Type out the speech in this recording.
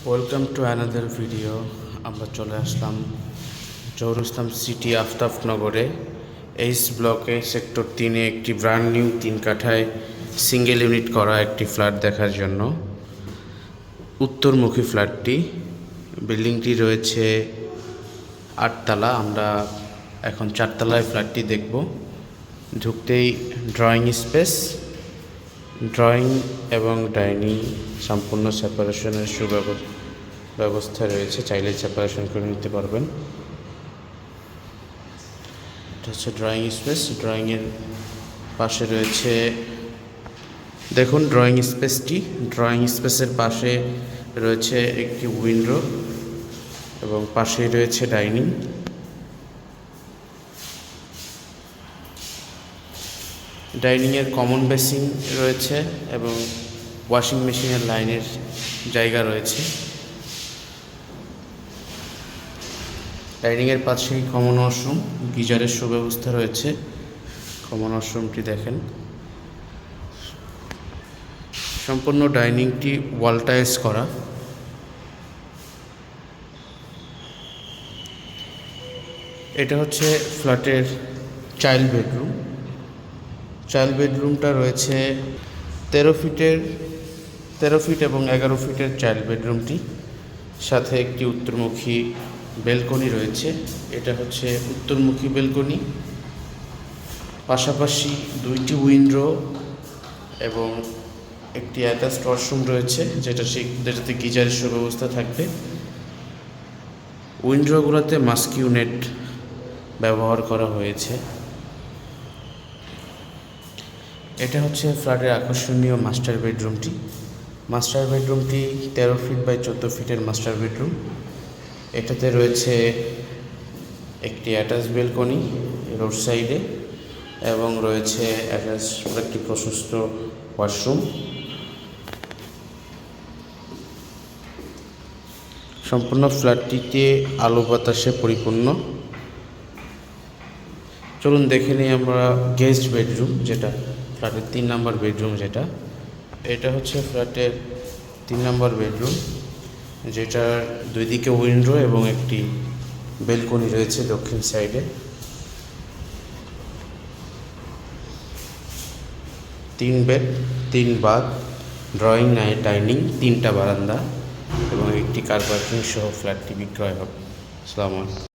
Welcome to another video. আমরা চলে আসলাম Zahurul city আফতাবনগরে H ব্লকে সেক্টর 3-এ একটি ব্র্যান্ড নিউ 3 কাঠায় সিঙ্গেল ইউনিট করা একটি ফ্ল্যাট দেখার জন্য। উত্তরমুখী ফ্ল্যাটটি, বিল্ডিংটি রয়েছে 8 তলা। আমরা এখন 4 তলায় ফ্ল্যাটটি দেখব। ঢুকতেই ড্রয়িং স্পেস, ড্রয়িং এবং ডাইনিং সম্পূর্ণ সেপারেশনের ব্যবস্থা রয়েছে, চাইলে সেপারেশন করে নিতে পারবেন। এটা হচ্ছে ড্রয়িং স্পেস। ড্রয়িংয়ের পাশে রয়েছে, দেখুন ড্রয়িং স্পেসটি, ড্রয়িং স্পেসের পাশে রয়েছে একটি উইন্ডো এবং পাশেই রয়েছে ডাইনিং। ডাইনিংয়ের কমন বেসিন রয়েছে এবং ওয়াশিং মেশিনের লাইনের জায়গা রয়েছে। ডাইনিংয়ের পাশেই কমন ওয়াশরুম, গিজারের সুব্যবস্থা রয়েছে। কমন ওয়াশরুমটি দেখেন। সম্পূর্ণ ডাইনিংটি ওয়াল টাইলস করা। এটা হচ্ছে ফ্ল্যাটের চাইল্ড বেডরুম। চাইল্ড বেডরুমটা রয়েছে 13 ফিট এবং 11 ফিটের চাইল্ড বেডরুমটি, সাথে একটি উত্তরমুখী বেলকনি রয়েছে। এটা হচ্ছে উত্তরমুখী বেলকনি, পাশাপাশি 2টি উইন্ডো এবং একটি অ্যাটাচড ওয়াশরুম রয়েছে, যেটাতে গিজারের সুব্যবস্থা থাকবে। উইন্ডোগুলোতে মাস্কিউ নেট ব্যবহার করা হয়েছে। এটা হচ্ছে ফ্ল্যাটের আকর্ষণীয় মাস্টার বেডরুমটি। মাস্টার বেডরুমটি 13 ফিট বাই 14 ফিটের মাস্টার বেডরুম। এটাতে রয়েছে একটি অ্যাটাচ বেলকনি রোড সাইডে এবং রয়েছে অ্যাটাচ একটি প্রশস্ত ওয়াশরুম। সম্পূর্ণ ফ্ল্যাটটিতে আলো বাতাসে পরিপূর্ণ। চলুন দেখে নিই আমরা গেস্ট বেডরুম, যেটা ফ্ল্যাটের 3 নম্বর বেডরুম। এটা হচ্ছে ফ্ল্যাটের 3 নম্বর বেডরুম, যেটার 2 দিকে উইন্ডো এবং একটি বেলকনি রয়েছে দক্ষিণ সাইডে। 3 বেড, 3 বাথ, ড্রয়িং ডাইনিং, 3টা বারান্দা এবং একটি কার পার্কিং সহ ফ্ল্যাটটি বিক্রয় হবে। আসসালামু আলাইকুম।